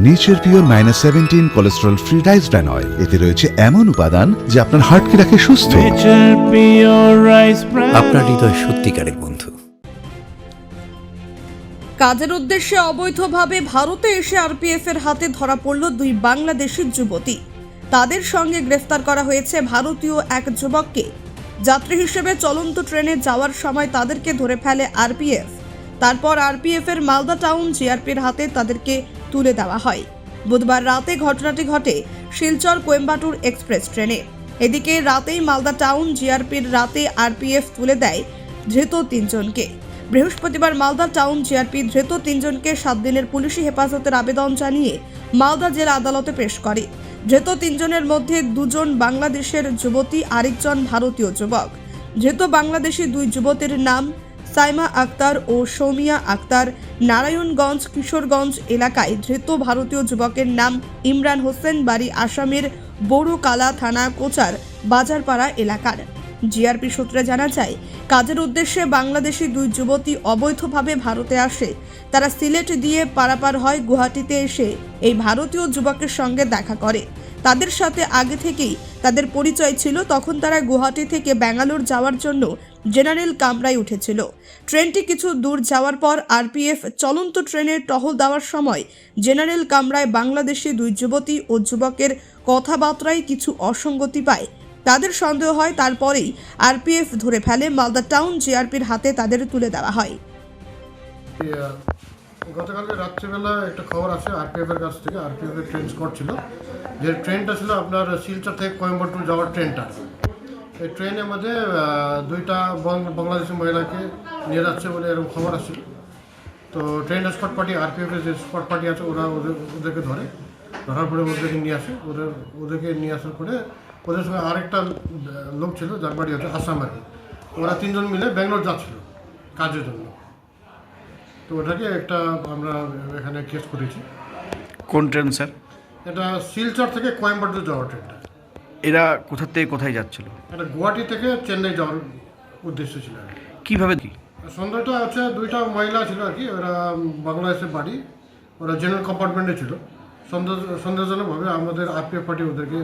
Nature pure -17 cholesterol free rice bran oil. এতে রয়েছে এমন উপাদান যা আপনার হার্টকে রাখে সুস্থ। আপনার হৃদয় সত্যিকারের বন্ধু। কাজের উদ্দেশ্যে অবৈধভাবে ভারতে এসে আরপিএফ এর হাতে ধরা পড়ল দুই বাংলাদেশি যুবতী। তাদের সঙ্গে গ্রেফতার করা হয়েছে ভারতীয় এক যুবককে। যাত্রী হিসেবে চলন্ত ট্রেনে যাওয়ার সময় তাদেরকে ধরে ফেলে আরপিএফ। তারপর আরপিএফ এর মালদা টাউন জিআরপির হাতে তাদেরকে তুলে দেওয়া হয়। বুধবার রাতে ঘটনাটি ঘটে শিলচর কোয়েম্বাটুর এক্সপ্রেস ট্রেনে। এদিকে রাতেই মালদা টাউন জিআরপির রাতে আরপিএফ তুলে দেয় ধৃত তিনজনকে। বৃহস্পতিবার মালদা টাউন জিআরপি ধৃত তিনজনকে 7 দিনের পুলিশি হেফাজতের আবেদন জানিয়ে মালদা জেলা আদালতে পেশ করে। ধৃত তিনজনের মধ্যে 2 জন বাংলাদেশের যুবতী, আরেকজন ভারতীয় যুবক। ধৃত বাংলাদেশি দুই যুবতীর নাম সাইমা আক্তার ও সৌমিয়া আক্তার। নারায়ণগঞ্জ কিশোরগঞ্জ এলাকায় ধৃত ভারতীয় যুবকের নাম ইমরান হোসেন, বাড়ি আসামের বড়কালা থানা কোচার বাজারপাড়া এলাকার। জিআরপি সূত্রে জানা যায়, কাজের উদ্দেশ্যে বাংলাদেশি দুই যুবতী অবৈধভাবে ভারতে আসে। তারা সিলেট দিয়ে পারাপার হয়। গুয়াহাটিতে এসে এই ভারতীয় যুবকের সঙ্গে দেখা করে। তাদের সাথে আগে থেকেই তাদের পরিচয় ছিল। তখন তারা গুয়াহাটি থেকে ব্যাঙ্গালোর যাওয়ার জন্য জেনারেল কামরায় উঠেছিল। ট্রেনটি কিছু দূর যাওয়ার পর আরপিএফ চলন্ত ট্রেনের টহল দেওয়ার সময় জেনারেল কামরায় বাংলাদেশি দুই যুবতী ও যুবকের কথাবার্তায় কিছু অসঙ্গতি পায়। তাদের সন্দেহ হয়, তারপরেই আরপিএফ ধরে ফেলে। মালদা টাউন জিআরপির হাতে তাদের তুলে দেওয়া হয়। গতকালকে রাত্রিবেলা একটা খবর আসে আরপিএফ এর কাছ থেকে। আরপিএফ এর ট্রেন স্কট ছিল, যে ট্রেনটা ছিল আপনার শিলচর থেকে কোয়েম্বাটুর যাওয়ার ট্রেনটা। এই ট্রেনের মধ্যে 2টা বাংলাদেশি মহিলাকে নিয়ে যাচ্ছে বলে এরকম খবর আসছিল। তো ট্রেন স্কট পার্টি, আরপিএফ এর যে স্কট পার্টি আছে, ওদেরকে ধরার পরে ওদেরকে নিয়ে আসে। ওদেরকে নিয়ে আসার পরে ওদের সঙ্গে আরেকটা লোক ছিল যার বাড়ি হচ্ছে আসামের। ওরা 3 জন মিলে ব্যাঙ্গালোর যাচ্ছিল কাজের জন্য। তো ওটাকে একটা আমরা এখানে কেস করেছি। কোন ট্রেন স্যার? এটা শিলচর থেকে কোয়েম্বাটুর যাওয়ার ট্রেনটা। এরা কোথা থেকে কোথায় যাচ্ছিল? এটা গুয়াহাটি থেকে চেন্নাই যাওয়ার উদ্দেশ্য ছিল আর কি। কিভাবে কি? সন্দেহটা হচ্ছে 2টা মহিলা ছিল আর কি। ওরা বাংলাদেশের বাড়ি, ওরা জেনারেল কম্পার্টমেন্টে ছিল। সন্দেহজনকভাবে আমাদের আরপিএফ পার্টি ওদেরকে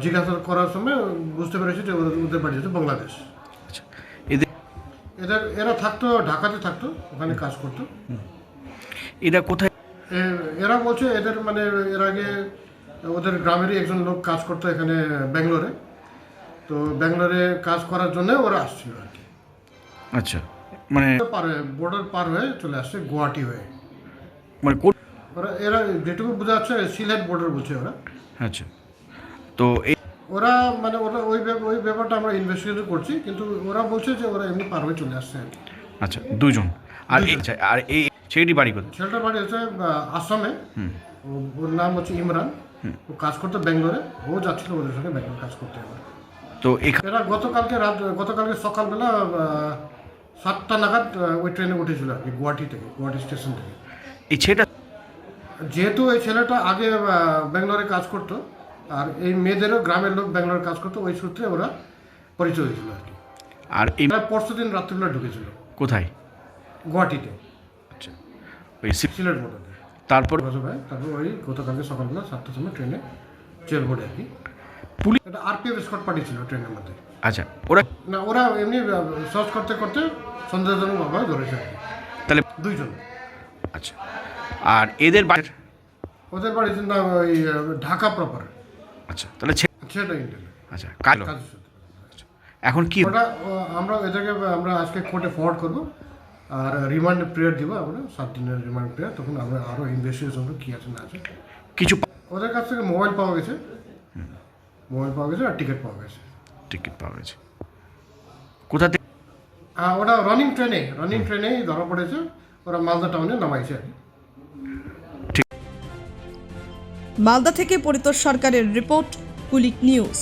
জিজ্ঞাসা করার সময় বুঝতে পেরেছি যে ওদের বাড়ি হচ্ছে বাংলাদেশ। আচ্ছা, এরা থাকতো ঢাকাতে, থাকতো ওখানে কাজ করতো। এরা কোথায়? এরা বলছে এদের মানে এর আগে ওদের গ্রামেরই একজন লোক কাজ করতো এখানে ব্যাঙ্গালোরে। তো ব্যাঙ্গালোরে কাজ করার জন্য ওরা আসছিল আর কি। আচ্ছা, মানে বর্ডার পার হয়ে চলে আসছে গুয়াহাটি হয়ে। মানে এরা যেটুকু বোঝা যাচ্ছে সিলেট বর্ডার বলছে ওরা। আচ্ছা, তো ওরা মানে ওই ব্যাপারটা আমরা ইনভেস্টিগেশন করছি, কিন্তু ওরা বলছে যে ওরা এমনি পার হয়ে চলে আসছে আর কি। আচ্ছা, 2 জন। আর এই ছেলেটি বাড়ি কোথায়? ছেলেটার বাড়ি হচ্ছে আসামে। ওর নাম হচ্ছে ইমরান। ও কাজ করতো ব্যাঙ্গালোরে। ও যাচ্ছিল ওদের সঙ্গে ব্যাঙ্গালোর কাজ করতে। তো এরা গতকালকে সকালবেলা 7টা নাগাদ ওই ট্রেনে উঠেছিল আর কি, গুয়াহাটি স্টেশন থেকে। এই ছেলেটা, যেহেতু এই ছেলেটা আগে ব্যাঙ্গালোরে কাজ করতো, আর এই মেয়েদেরও গ্রামের লোক ব্যাঙ্গালোরে কাজ করতো, ওই সূত্রে ওরা পরিচয় হয়েছিল আর কি। আর এই পরশু দিন রাত্রিবেলা ঢুকেছিল কোথায়? গুয়াহাটিতে। আচ্ছা, ওই সিলেট বর্ডারে। তারপর ওই গতকালকে সকালবেলা 7টার সময় ট্রেনে চেল বোর্ডে আর কি। পুলিশ, এটা আরপিএফ স্কট পার্টি ছিল ট্রেনের মধ্যে। আচ্ছা, ওরা এমনি সার্চ করতে করতে সন্দেহজনকভাবে ধরেছে আর কি। তাহলে 2 জন। আচ্ছা, আর ওদের বাড়ির নাম ওই ঢাকা প্রপার। আচ্ছা, তাহলে সেটা ইন্ডিয়ান। আচ্ছা, এখন কি ওটা আমরা এটাকে আমরা আজকে কোর্টে ফরওয়ার্ড করবো, আর রিমান্ড পিরিয়ড দিব আমরা 7 দিনের রিমান্ড পিরিয়ড। তখন আমরা আরও ইনভেস্টিগেশন কী আছে না আছে। কিছু ওদের কাছ থেকে মোবাইল পাওয়া গেছে, আর টিকিট পাওয়া গেছে। কোথা থেকে? ওটা রানিং ট্রেনেই ধরা পড়েছে। ওরা মালদা টাউনে নামাইছে আর কি। মালদা থেকে পরিতোষ সরকারের রিপোর্ট, কুলিক নিউজ।